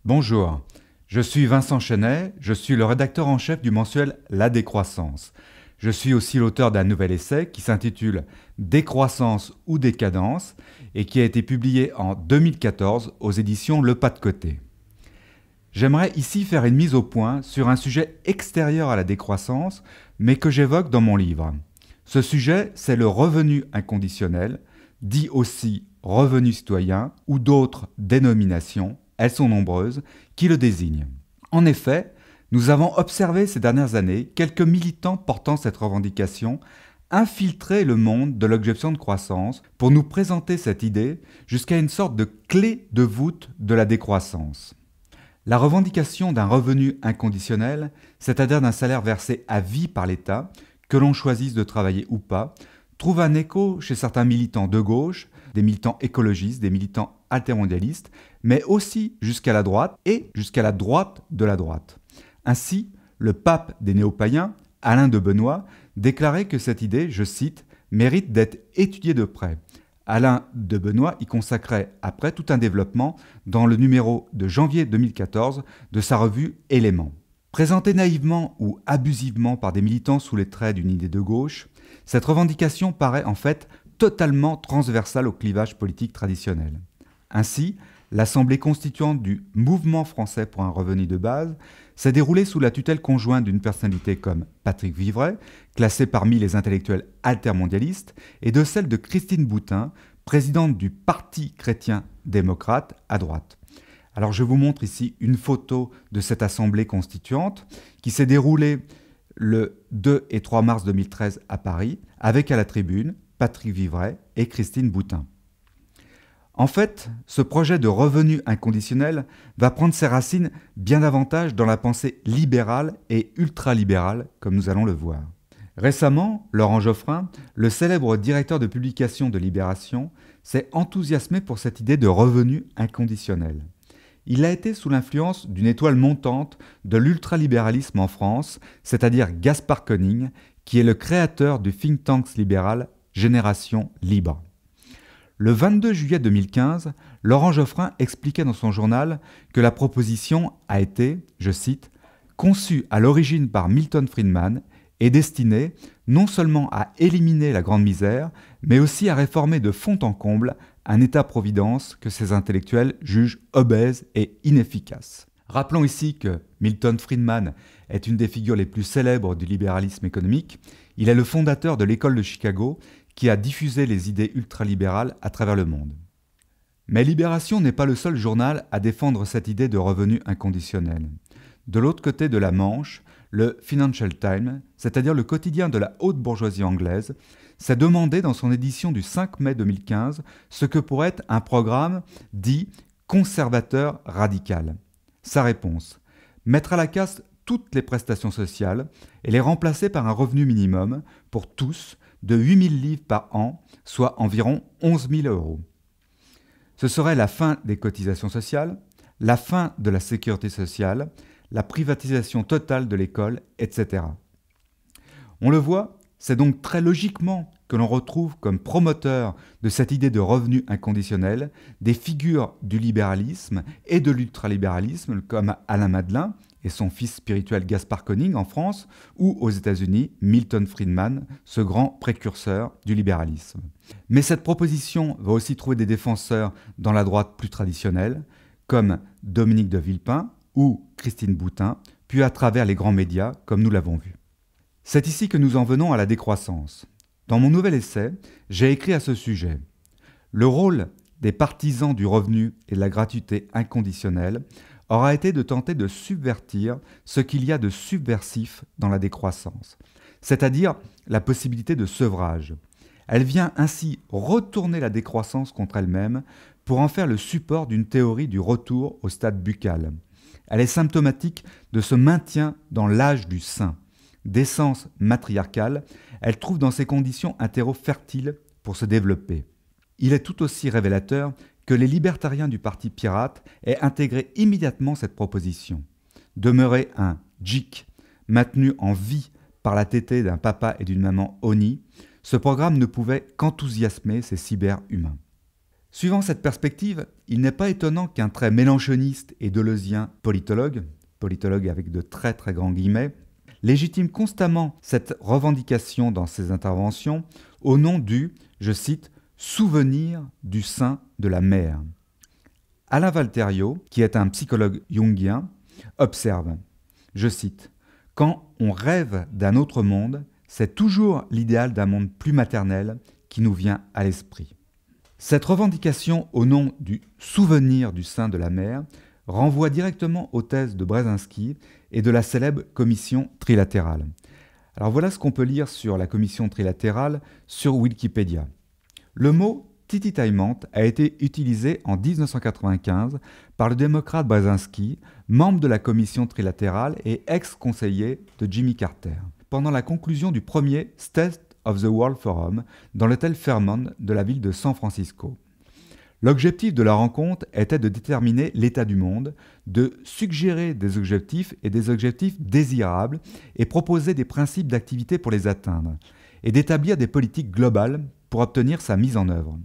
Bonjour, je suis Vincent Chenet, je suis le rédacteur en chef du mensuel La Décroissance. Je suis aussi l'auteur d'un nouvel essai qui s'intitule Décroissance ou décadence et qui a été publié en 2014 aux éditions Le Pas de Côté. J'aimerais ici faire une mise au point sur un sujet extérieur à la décroissance, mais que j'évoque dans mon livre. Ce sujet, c'est le revenu inconditionnel, dit aussi revenu citoyen ou d'autres dénominations, elles sont nombreuses, qui le désignent. En effet, nous avons observé ces dernières années quelques militants portant cette revendication infiltrer le monde de l'objection de croissance pour nous présenter cette idée jusqu'à une sorte de clé de voûte de la décroissance. La revendication d'un revenu inconditionnel, c'est-à-dire d'un salaire versé à vie par l'État, que l'on choisisse de travailler ou pas, trouve un écho chez certains militants de gauche, des militants écologistes, des militants altermondialistes, mais aussi jusqu'à la droite et jusqu'à la droite de la droite. Ainsi, le pape des néo-païens, Alain de Benoît, déclarait que cette idée, je cite, « mérite d'être étudiée de près ». Alain de Benoît y consacrait après tout un développement dans le numéro de janvier 2014 de sa revue Éléments. Présentée naïvement ou abusivement par des militants sous les traits d'une idée de gauche, cette revendication paraît en fait totalement transversale au clivage politique traditionnel. Ainsi, l'Assemblée constituante du Mouvement français pour un revenu de base s'est déroulée sous la tutelle conjointe d'une personnalité comme Patrick Vivray, classé parmi les intellectuels altermondialistes, et de celle de Christine Boutin, présidente du Parti chrétien-démocrate à droite. Alors je vous montre ici une photo de cette assemblée constituante qui s'est déroulée le 2 et 3 mars 2013 à Paris, avec à la tribune Patrick Vivray et Christine Boutin. En fait, ce projet de revenu inconditionnel va prendre ses racines bien davantage dans la pensée libérale et ultralibérale, comme nous allons le voir. Récemment, Laurent Geoffrin, le célèbre directeur de publication de Libération, s'est enthousiasmé pour cette idée de revenu inconditionnel. Il a été sous l'influence d'une étoile montante de l'ultralibéralisme en France, c'est-à-dire Gaspard Koenig, qui est le créateur du think tank libéral Génération Libre. Le 22 juillet 2015, Laurent Geoffrin expliquait dans son journal que la proposition a été, je cite, « conçue à l'origine par Milton Friedman et destinée non seulement à éliminer la grande misère, mais aussi à réformer de fond en comble un État-providence que ces intellectuels jugent obèse et inefficace. » Rappelons ici que Milton Friedman est une des figures les plus célèbres du libéralisme économique. Il est le fondateur de l'école de Chicago qui a diffusé les idées ultralibérales à travers le monde. Mais Libération n'est pas le seul journal à défendre cette idée de revenu inconditionnel. De l'autre côté de la Manche, le Financial Times, c'est-à-dire le quotidien de la haute bourgeoisie anglaise, s'est demandé dans son édition du 5 mai 2015 ce que pourrait être un programme dit conservateur radical. Sa réponse : mettre à la casse toutes les prestations sociales et les remplacer par un revenu minimum pour tous de 8 000 livres par an, soit environ 11 000 euros. Ce serait la fin des cotisations sociales, la fin de la sécurité sociale, la privatisation totale de l'école, etc. On le voit, c'est donc très logiquement que l'on retrouve comme promoteurs de cette idée de revenu inconditionnel des figures du libéralisme et de l'ultralibéralisme comme Alain Madelin et son fils spirituel Gaspard Koenig en France, ou aux États-Unis, Milton Friedman, ce grand précurseur du libéralisme. Mais cette proposition va aussi trouver des défenseurs dans la droite plus traditionnelle, comme Dominique de Villepin ou Christine Boutin, puis à travers les grands médias, comme nous l'avons vu. C'est ici que nous en venons à la décroissance. Dans mon nouvel essai, j'ai écrit à ce sujet. Le rôle des partisans du revenu et de la gratuité inconditionnelle aura été de tenter de subvertir ce qu'il y a de subversif dans la décroissance, c'est-à-dire la possibilité de sevrage. Elle vient ainsi retourner la décroissance contre elle-même pour en faire le support d'une théorie du retour au stade buccal. Elle est symptomatique de ce maintien dans l'âge du sein. D'essence matriarcale, elle trouve dans ces conditions un terreau fertile pour se développer. Il est tout aussi révélateur que les libertariens du Parti pirate aient intégré immédiatement cette proposition. Demeurer un djik, maintenu en vie par la tétée d'un papa et d'une maman Oni, ce programme ne pouvait qu'enthousiasmer ces cyber-humains. Suivant cette perspective, il n'est pas étonnant qu'un très mélanchoniste et deleuzien politologue avec de très très grands guillemets, légitime constamment cette revendication dans ses interventions au nom du, je cite, souvenir du sein de la mère. Alain Valterio, qui est un psychologue jungien, observe, je cite, quand on rêve d'un autre monde, c'est toujours l'idéal d'un monde plus maternel qui nous vient à l'esprit. Cette revendication au nom du souvenir du sein de la mère renvoie directement aux thèses de Brzezinski et de la célèbre commission trilatérale. Alors voilà ce qu'on peut lire sur la commission trilatérale sur Wikipédia. Le mot tititaillement a été utilisé en 1995 par le démocrate Brzezinski, membre de la commission trilatérale et ex-conseiller de Jimmy Carter, pendant la conclusion du premier State of the World Forum dans l'hôtel Fairmont de la ville de San Francisco. L'objectif de la rencontre était de déterminer l'état du monde, de suggérer des objectifs et des objectifs désirables et proposer des principes d'activité pour les atteindre, et d'établir des politiques globales pour obtenir sa mise en œuvre.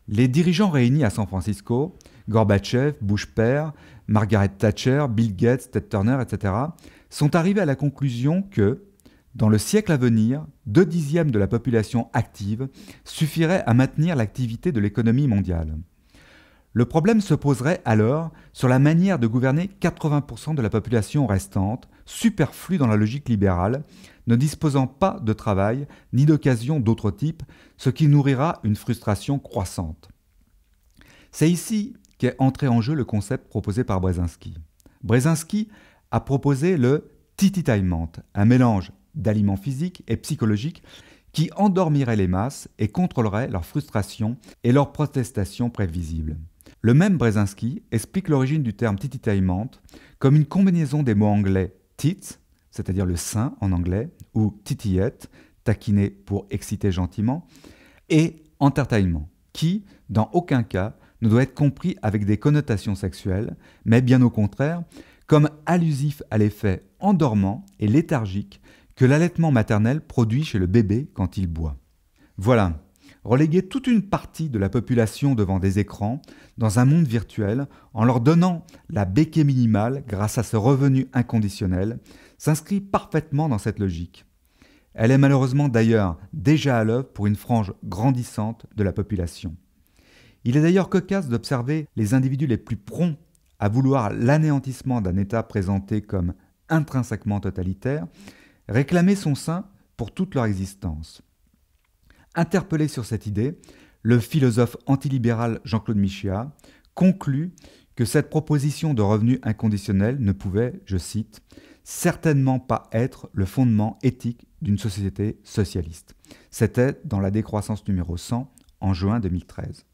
Les dirigeants réunis à San Francisco, Gorbatchev, Bush père, Margaret Thatcher, Bill Gates, Ted Turner, etc., sont arrivés à la conclusion que, dans le siècle à venir, 2/10 de la population active suffirait à maintenir l'activité de l'économie mondiale. Le problème se poserait alors sur la manière de gouverner 80% de la population restante, superflue dans la logique libérale, ne disposant pas de travail ni d'occasion d'autre type, ce qui nourrira une frustration croissante. C'est ici qu'est entré en jeu le concept proposé par Brzezinski. Brzezinski a proposé le tititaillement, un mélange d'aliments physiques et psychologiques qui endormiraient les masses et contrôleraient leur frustration et leur protestation prévisible. Le même Brzezinski explique l'origine du terme tititaillement comme une combinaison des mots anglais tit, c'est-à-dire le sein en anglais, ou titillette, taquiner pour exciter gentiment, et entertainment, qui, dans aucun cas, ne doit être compris avec des connotations sexuelles, mais bien au contraire, comme allusif à l'effet endormant et léthargique que l'allaitement maternel produit chez le bébé quand il boit. Voilà, reléguer toute une partie de la population devant des écrans, dans un monde virtuel, en leur donnant la béquille minimale grâce à ce revenu inconditionnel, s'inscrit parfaitement dans cette logique. Elle est malheureusement d'ailleurs déjà à l'œuvre pour une frange grandissante de la population. Il est d'ailleurs cocasse d'observer les individus les plus prompts à vouloir l'anéantissement d'un État présenté comme intrinsèquement totalitaire, réclamer son sein pour toute leur existence. Interpellé sur cette idée, le philosophe antilibéral Jean-Claude Michéa conclut que cette proposition de revenu inconditionnel ne pouvait, je cite, « certainement pas être le fondement éthique d'une société socialiste ». C'était dans la décroissance numéro 100 en juin 2013.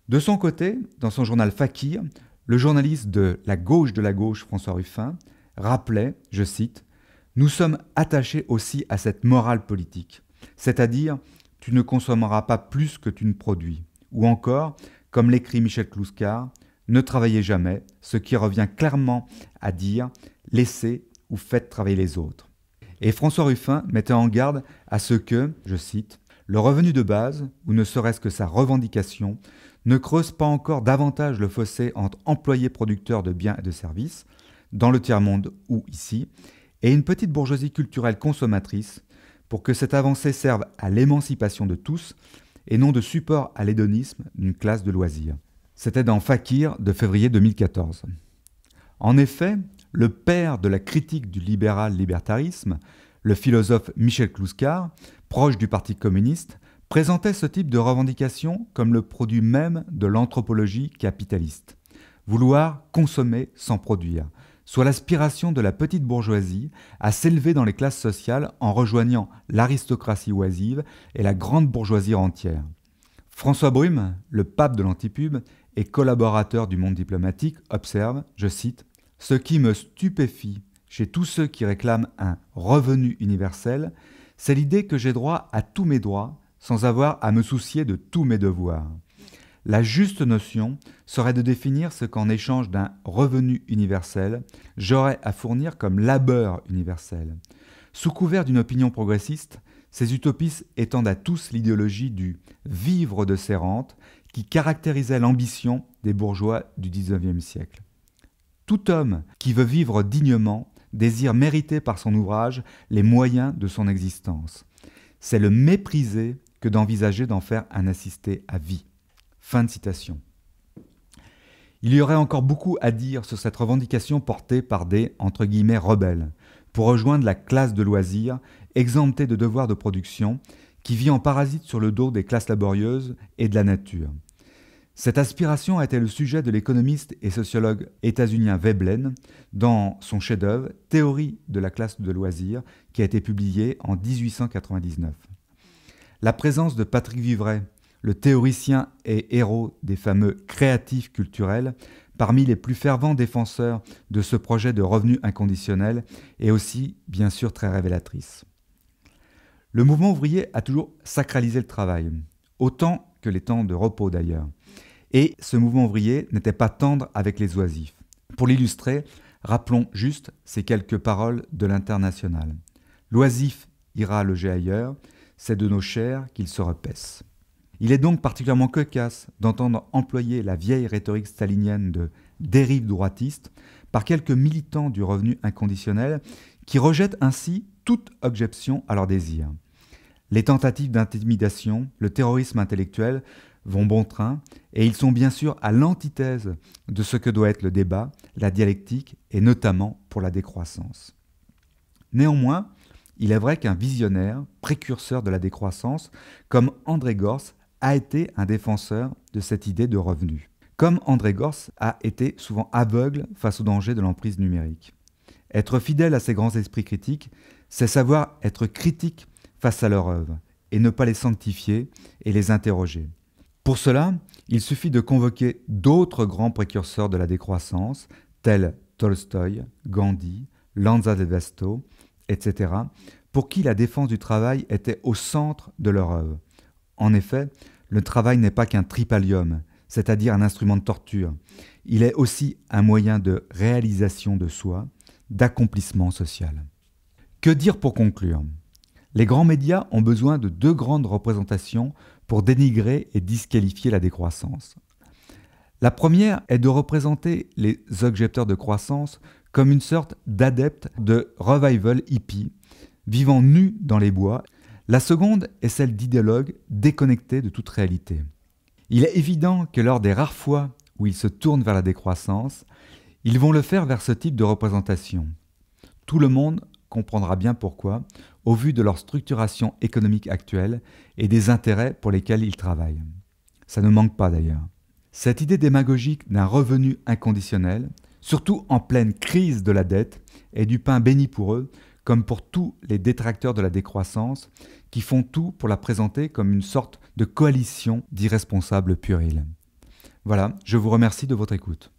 De son côté, dans son journal Fakir, le journaliste de la gauche François Ruffin rappelait, je cite, « Nous sommes attachés aussi à cette morale politique, c'est-à-dire tu ne consommeras pas plus que tu ne produis, ou encore, comme l'écrit Michel Clouscar, ne travaillez jamais, ce qui revient clairement à dire laissez ou faites travailler les autres. » Et François Ruffin mettait en garde à ce que, je cite, « le revenu de base, ou ne serait-ce que sa revendication, ne creuse pas encore davantage le fossé entre employés producteurs de biens et de services, dans le tiers-monde ou ici, et une petite bourgeoisie culturelle consommatrice, pour que cette avancée serve à l'émancipation de tous et non de support à l'hédonisme d'une classe de loisirs. » C'était dans Fakir de février 2014. En effet, le père de la critique du libéral-libertarisme, le philosophe Michel Clouscar, proche du Parti communiste, présentait ce type de revendication comme le produit même de l'anthropologie capitaliste. Vouloir consommer sans produire, soit l'aspiration de la petite bourgeoisie à s'élever dans les classes sociales en rejoignant l'aristocratie oisive et la grande bourgeoisie entière. François Brume, le pape de l'antipub et collaborateur du Monde diplomatique, observe, je cite, « Ce qui me stupéfie chez tous ceux qui réclament un revenu universel, c'est l'idée que j'ai droit à tous mes droits sans avoir à me soucier de tous mes devoirs. La juste notion serait de définir ce qu'en échange d'un revenu universel, j'aurais à fournir comme labeur universel. Sous couvert d'une opinion progressiste, ces utopistes étendent à tous l'idéologie du « vivre de ses rentes » qui caractérisait l'ambition des bourgeois du XIXe siècle. Tout homme qui veut vivre dignement désire mériter par son ouvrage les moyens de son existence. C'est le mépriser que d'envisager d'en faire un assisté à vie. » Fin de citation. Il y aurait encore beaucoup à dire sur cette revendication portée par des « rebelles » pour rejoindre la classe de loisirs, exemptée de devoirs de production, qui vit en parasite sur le dos des classes laborieuses et de la nature. Cette aspiration a été le sujet de l'économiste et sociologue états-unien Veblen dans son chef-d'œuvre « Théorie de la classe de loisirs » qui a été publié en 1899. La présence de Patrick Vivray, le théoricien et héros des fameux créatifs culturels, parmi les plus fervents défenseurs de ce projet de revenu inconditionnel, est aussi, bien sûr, très révélatrice. Le mouvement ouvrier a toujours sacralisé le travail, autant que les temps de repos d'ailleurs. Et ce mouvement ouvrier n'était pas tendre avec les oisifs. Pour l'illustrer, rappelons juste ces quelques paroles de l'Internationale. « L'oisif ira loger ailleurs, c'est de nos chairs qu'il se repaisse. » Il est donc particulièrement cocasse d'entendre employer la vieille rhétorique stalinienne de dérive droitiste par quelques militants du revenu inconditionnel qui rejettent ainsi toute objection à leurs désirs. Les tentatives d'intimidation, le terrorisme intellectuel vont bon train et ils sont bien sûr à l'antithèse de ce que doit être le débat, la dialectique et notamment pour la décroissance. Néanmoins, il est vrai qu'un visionnaire, précurseur de la décroissance, comme André Gorz, a été un défenseur de cette idée de revenu. Comme André Gorz a été souvent aveugle face aux dangers de l'emprise numérique. Être fidèle à ces grands esprits critiques, c'est savoir être critique face à leur œuvre et ne pas les sanctifier et les interroger. Pour cela, il suffit de convoquer d'autres grands précurseurs de la décroissance, tels Tolstoï, Gandhi, Lanza de Vasto, etc., pour qui la défense du travail était au centre de leur œuvre. En effet, le travail n'est pas qu'un tripalium, c'est-à-dire un instrument de torture. Il est aussi un moyen de réalisation de soi, d'accomplissement social. Que dire pour conclure ? Les grands médias ont besoin de deux grandes représentations pour dénigrer et disqualifier la décroissance. La première est de représenter les objecteurs de croissance comme une sorte d'adeptes de revival hippie, vivant nus dans les bois. La seconde est celle d'idéologues déconnectés de toute réalité. Il est évident que lors des rares fois où ils se tournent vers la décroissance, ils vont le faire vers ce type de représentation. Tout le monde comprendra bien pourquoi, au vu de leur structuration économique actuelle et des intérêts pour lesquels ils travaillent. Ça ne manque pas d'ailleurs. Cette idée démagogique d'un revenu inconditionnel, surtout en pleine crise de la dette, est du pain béni pour eux, comme pour tous les détracteurs de la décroissance, qui font tout pour la présenter comme une sorte de coalition d'irresponsables puérils. Voilà, je vous remercie de votre écoute.